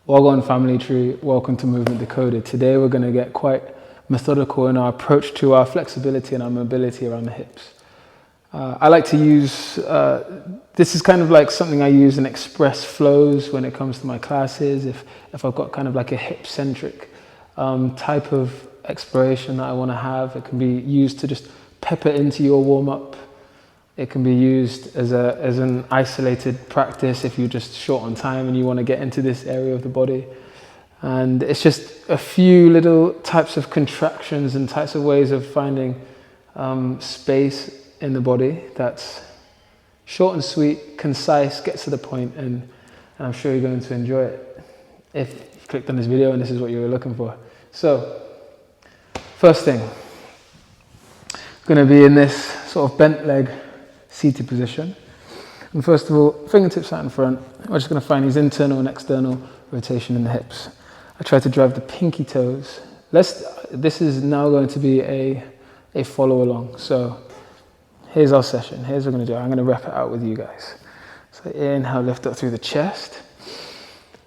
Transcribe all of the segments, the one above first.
Wagwan family tree, welcome to Movement Decoded. Today we're going to get quite methodical in our approach to our flexibility and our mobility around the hips. I like to use, this is kind of like something I use in express flows when it comes to my classes. If I've got kind of like a hip-centric type of exploration that I want to have, it can be used to just pepper into your warm-up. It can be used as an isolated practice if you're just short on time and you want to get into this area of the body. And it's just a few little types of contractions and types of ways of finding space in the body that's short and sweet, concise, gets to the point, and I'm sure you're going to enjoy it if you clicked on this video and this is what you were looking for. So, first thing, I'm going to be in this sort of bent leg seated position. And first of all, fingertips out in front. We're just going to find these internal and external rotation in the hips. I try to drive the pinky toes. This is now going to be a follow along. So here's our session. Here's what we're going to do. I'm going to rep it out with you guys. So inhale, lift up through the chest.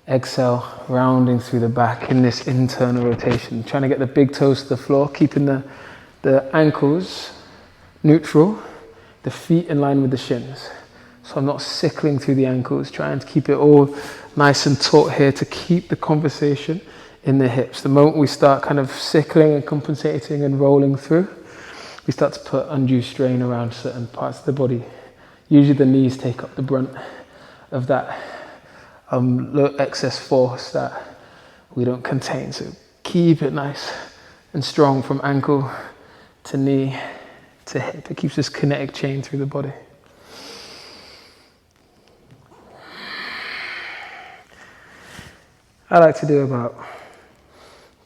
Exhale, rounding through the back in this internal rotation. Trying to get the big toes to the floor, keeping the ankles neutral, the feet in line with the shins. So I'm not sickling through the ankles, trying to keep it all nice and taut here to keep the conversation in the hips. The moment we start kind of sickling and compensating and rolling through, we start to put undue strain around certain parts of the body. Usually the knees take up the brunt of that excess force that we don't contain. So keep it nice and strong from ankle to knee to hip. It keeps this kinetic chain through the body. I like to do about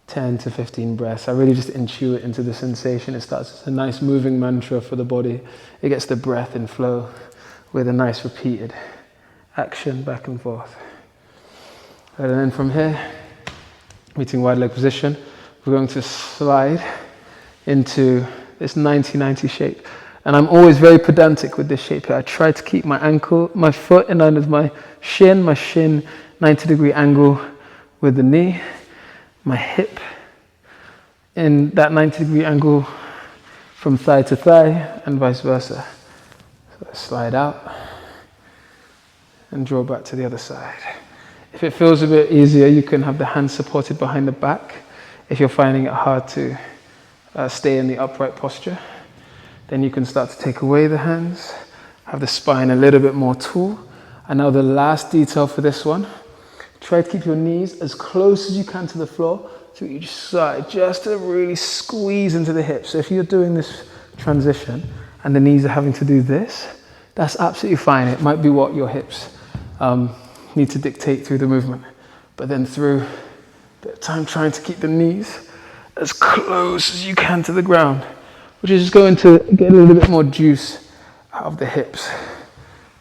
10 to 15 breaths. I really just intuit into the sensation. It starts as a nice moving mantra for the body. It gets the breath in flow with a nice repeated action back and forth. And then from here, meeting wide leg position, we're going to slide into this 90-90 shape. And I'm always very pedantic with this shape here. I try to keep my foot in line with my shin 90-degree angle with the knee, my hip in that 90-degree angle from thigh to thigh and vice versa. So I slide out and draw back to the other side. If it feels a bit easier, you can have the hands supported behind the back. If you're finding it hard to stay in the upright posture, then you can start to take away the hands, have the spine a little bit more tall. And now the last detail for this one, try to keep your knees as close as you can to the floor to each side, just to really squeeze into the hips. So if you're doing this transition and the knees are having to do this, that's absolutely fine. It might be what your hips need to dictate through the movement. But then through a bit of time trying to keep the knees as close as you can to the ground, which is just going to get a little bit more juice out of the hips,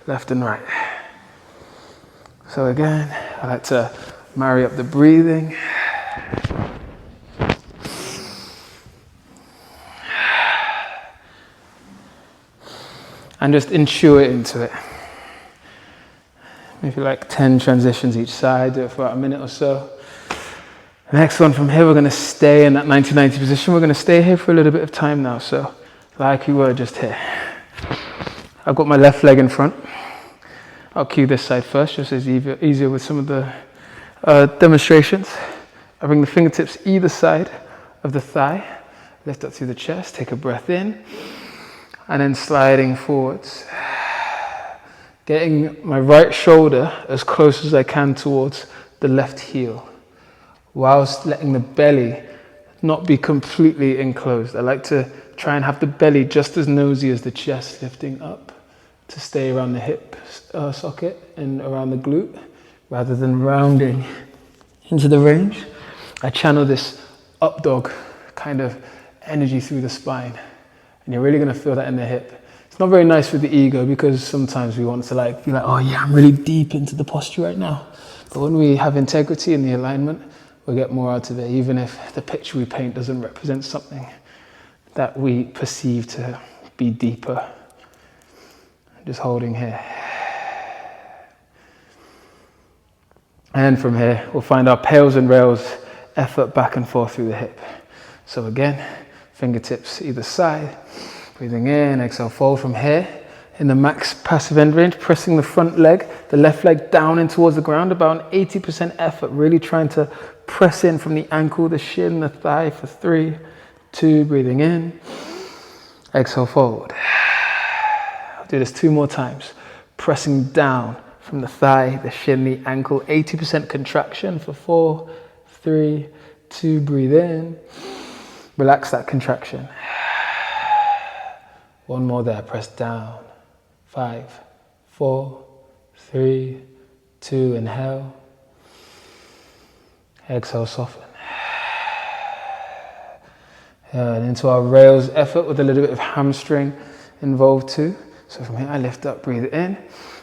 left and right. So again, I like to marry up the breathing. And just intuit into it. Maybe like 10 transitions each side, do it for about a minute or so. The next one from here, we're going to stay in that 90-90 position. We're going to stay here for a little bit of time now. So like we were just here. I've got my left leg in front. I'll cue this side first, just as easier with some of the demonstrations. I bring the fingertips either side of the thigh, lift up through the chest, take a breath in, and then sliding forwards. Getting my right shoulder as close as I can towards the left heel, whilst letting the belly not be completely enclosed. I like to try and have the belly just as nosy as the chest, lifting up to stay around the hip socket and around the glute, rather than rounding into the range. I channel this up dog kind of energy through the spine, and you're really going to feel that in the hip. It's not very nice with the ego, because sometimes we want to be like, oh yeah, I'm really deep into the posture right now. But when we have integrity in the alignment, we'll get more out of it, even if the picture we paint doesn't represent something that we perceive to be deeper. Just holding here. And from here, we'll find our pails and rails effort back and forth through the hip. So again, fingertips either side, breathing in, exhale, fold from here. In the max passive end range, pressing the front leg, the left leg down in towards the ground, about an 80% effort, really trying to press in from the ankle, the shin, the thigh for 3, 2, breathing in, exhale, fold. I'll do this 2 more times, pressing down from the thigh, the shin, the ankle, 80% contraction for 4, 3, 2, breathe in, relax that contraction. 1 more there, press down. 5, 4, 3, 2, inhale. Exhale, soften. And into our rails effort with a little bit of hamstring involved too. So from here, I lift up, breathe in.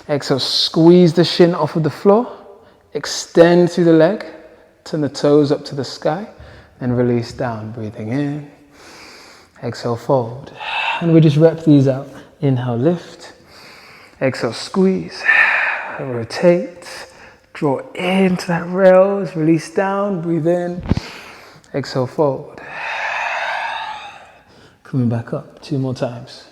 Exhale, squeeze the shin off of the floor. Extend through the leg. Turn the toes up to the sky. And release down, breathing in. Exhale, fold. And we just rep these out. Inhale, lift. Exhale, squeeze, rotate, draw into that rails, release down, breathe in, exhale, fold. Coming back up, 2 more times.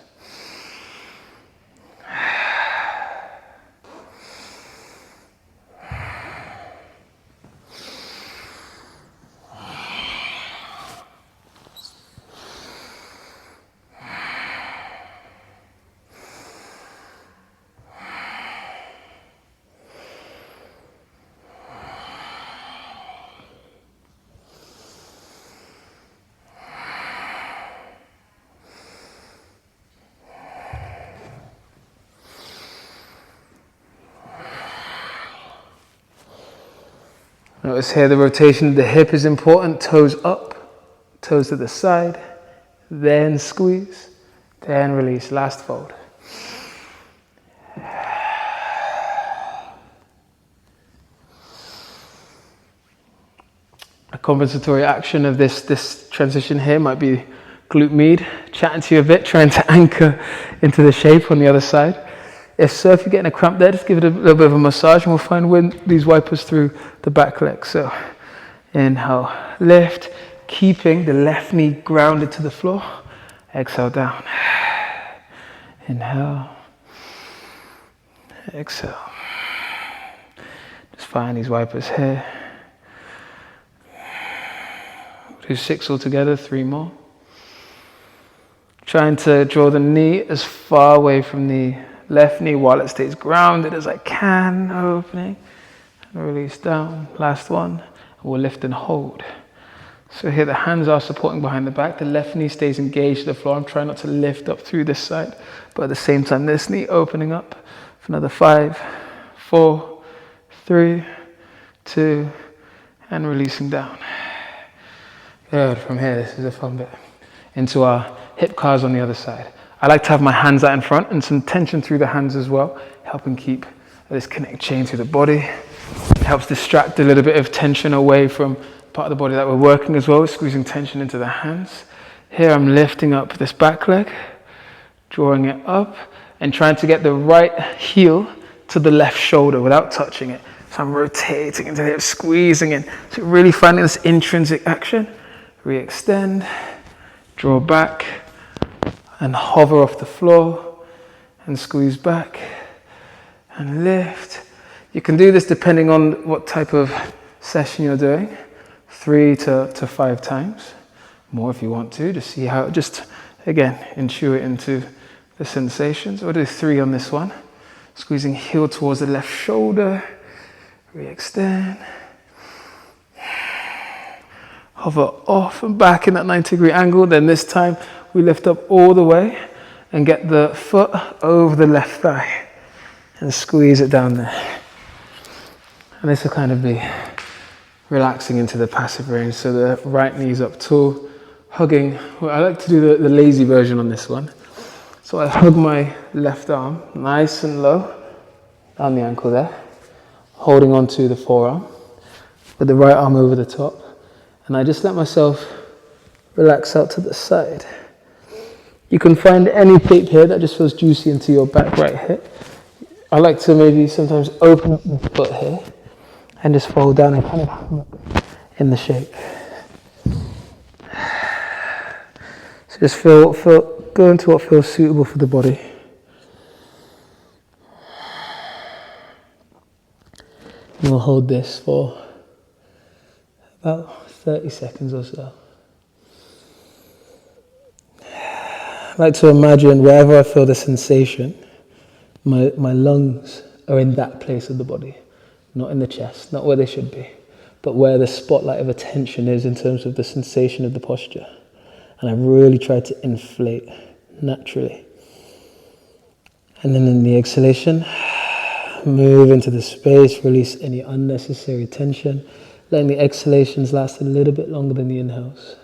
Notice here the rotation of the hip is important. Toes up, toes to the side, then squeeze, then release. Last fold. A compensatory action of this transition here might be glute med, chatting to you a bit, trying to anchor into the shape on the other side. If so, if you're getting a cramp there, just give it a little bit of a massage and we'll find when these wipers through the back leg. So inhale, lift, keeping the left knee grounded to the floor. Exhale, down. Inhale, exhale. Just find these wipers here. Do 6 altogether, 3 more. Trying to draw the knee as far away from the left knee while it stays grounded as I can, opening and release down. Last one, we'll lift and hold. So here the hands are supporting behind the back, the left knee stays engaged to the floor. I'm trying not to lift up through this side, but at the same time this knee opening up for another 5, 4, 3, 2, and releasing down. Good, from here, this is a fun bit. Into our hip cars on the other side. I like to have my hands out in front and some tension through the hands as well, helping keep this connect chain through the body. It helps distract a little bit of tension away from part of the body that we're working as well, squeezing tension into the hands. Here I'm lifting up this back leg, drawing it up, and trying to get the right heel to the left shoulder without touching it. So I'm rotating into the hip, squeezing in. So really finding this intrinsic action. Re-extend, draw back, and hover off the floor, and squeeze back, and lift. You can do this depending on what type of session you're doing. 3 to 5 times. More if you want to see how, just again, intuit into the sensations. We'll do 3 on this one. Squeezing heel towards the left shoulder, re-extend. Hover off and back in that 90-degree angle. Then this time we lift up all the way and get the foot over the left thigh and squeeze it down there. And this will kind of be relaxing into the passive range. So the right knee's up tall, hugging. Well, I like to do the lazy version on this one. So I hug my left arm nice and low down the ankle there, holding onto the forearm with the right arm over the top. And I just let myself relax out to the side. You can find any plate here that just feels juicy into your back right hip. I like to maybe sometimes open up the foot here and just fold down and kind of hammock in the shape. So just go into what feels suitable for the body. And we'll hold this for about 30 seconds or so. I like to imagine wherever I feel the sensation, my lungs are in that place of the body, not in the chest, not where they should be, but where the spotlight of attention is in terms of the sensation of the posture. And I really try to inflate naturally. And then in the exhalation, move into the space, release any unnecessary tension, letting the exhalations last a little bit longer than the inhales.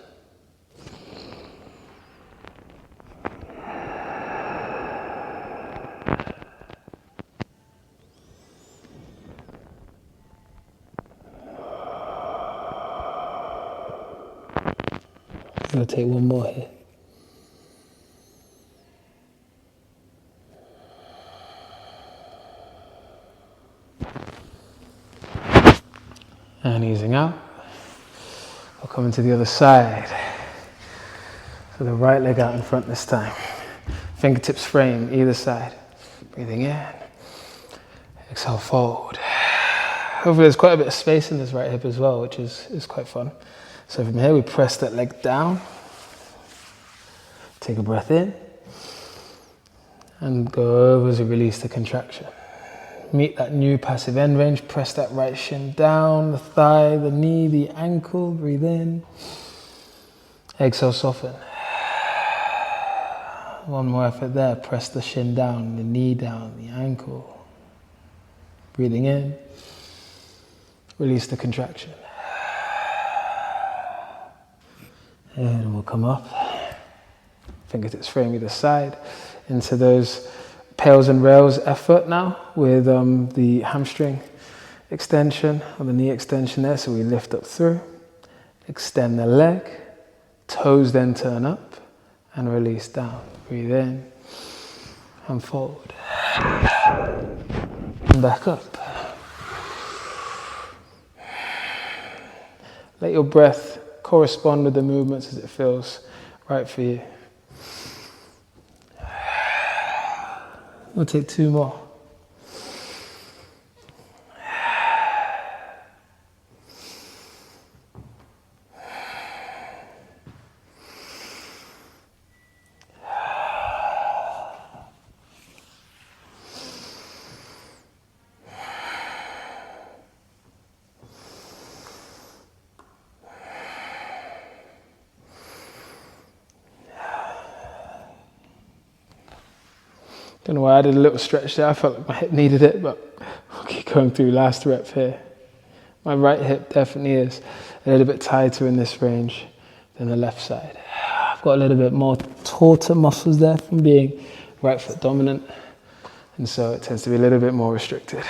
I'm going to take one more here. And easing out. I'll come into the other side. So the right leg out in front this time. Fingertips frame either side. Breathing in. Exhale, fold. Hopefully there's quite a bit of space in this right hip as well, which is quite fun. So from here we press that leg down. Take a breath in. And go over as we release the contraction. Meet that new passive end range. Press that right shin down, the thigh, the knee, the ankle. Breathe in. Exhale, soften. One more effort there. Press the shin down, the knee down, the ankle. Breathing in. Release the contraction. And we'll come up. Fingertips frame either side into those pails and rails effort now with the hamstring extension or the knee extension there. So we lift up through, extend the leg, toes then turn up and release down. Breathe in and forward. And back up. Let your breath correspond with the movements as it feels right for you. We'll take two more. Don't know why I did a little stretch there. I felt like my hip needed it, but we'll keep going through last rep here. My right hip definitely is a little bit tighter in this range than the left side. I've got a little bit more tauter muscles there from being right foot dominant, and so it tends to be a little bit more restricted.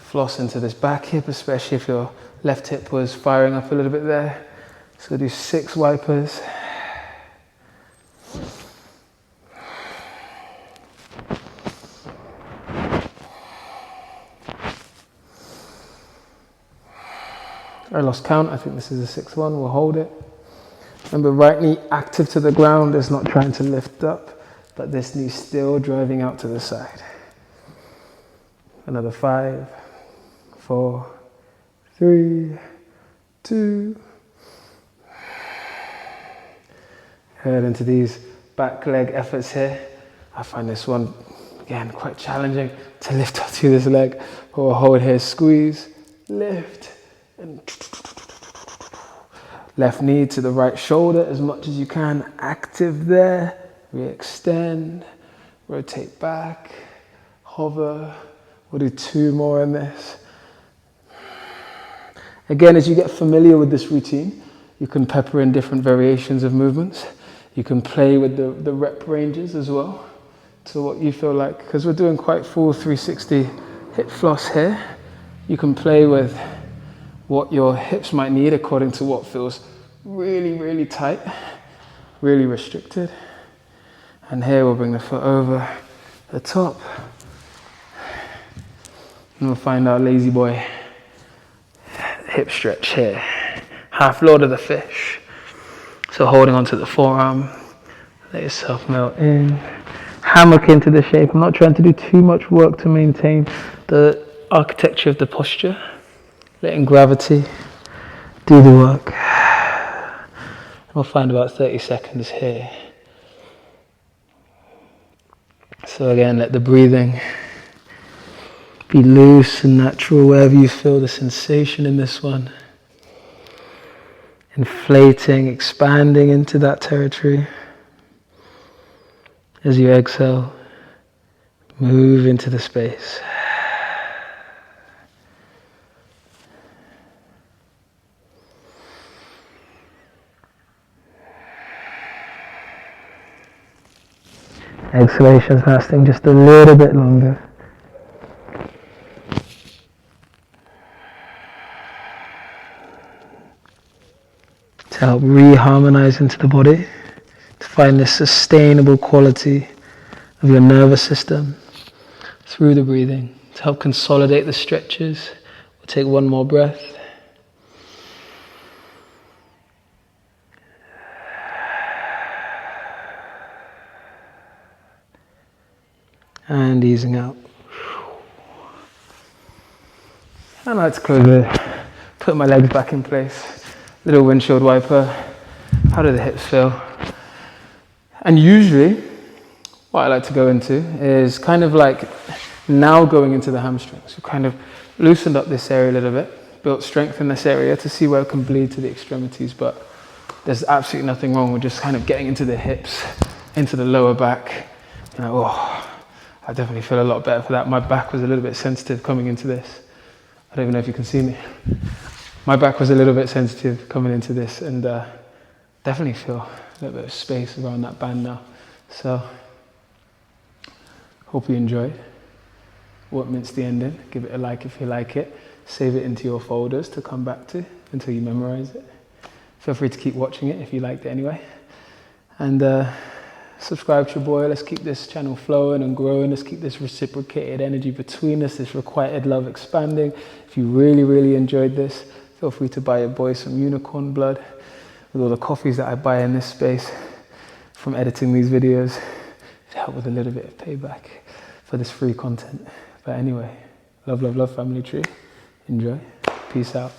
Floss into this back hip, especially if your left hip was firing up a little bit there. So we'll do 6 wipers. I lost count. I think this is the 6th one. We'll hold it. Remember, right knee active to the ground is not trying to lift up, but this knee still driving out to the side. Another 5, 4, 3, 2. Head into these back leg efforts here. I find this one, again, quite challenging to lift up through this leg. But we'll hold here, squeeze, lift, and left knee to the right shoulder as much as you can. Active there, re-extend, rotate back, hover. We'll do 2 more in this. Again, as you get familiar with this routine, you can pepper in different variations of movements. You can play with the rep ranges as well to what you feel like. Because we're doing quite full 360 hip floss here. You can play with what your hips might need according to what feels really, really tight, really restricted. And here we'll bring the foot over the top. And we'll find our lazy boy hip stretch here. Half Lord of the Fish. So holding onto the forearm, let yourself melt in. Hammock into the shape. I'm not trying to do too much work to maintain the architecture of the posture. Letting gravity do the work. We'll find about 30 seconds here. So again, let the breathing be loose and natural wherever you feel the sensation in this one. Inflating, expanding into that territory. As you exhale, move into the space. Exhalations lasting just a little bit longer. To help re-harmonize into the body, to find this sustainable quality of your nervous system through the breathing, to help consolidate the stretches. We'll take one more breath. And easing out. I like to close it, put my legs back in place. Little windshield wiper. How do the hips feel? And usually, what I like to go into is kind of like now going into the hamstrings. We've kind of loosened up this area a little bit, built strength in this area to see where it can bleed to the extremities, but there's absolutely nothing wrong with just kind of getting into the hips, into the lower back. And I definitely feel a lot better for that. My back was a little bit sensitive coming into this. I don't even know if you can see me. My back was a little bit sensitive coming into this, and definitely feel a little bit of space around that band now. So, hope you enjoyed. Won't mince the ending. Give it a like if you like it. Save it into your folders to come back to until you memorize it. Feel free to keep watching it if you liked it anyway. And subscribe to your boy. Let's keep this channel flowing and growing. Let's keep this reciprocated energy between us, this requited love expanding. If you really, really enjoyed this, feel free to buy your boy some unicorn blood with all the coffees that I buy in this space from editing these videos to help with a little bit of payback for this free content. But anyway, love, love, love, family tree. Enjoy. Peace out.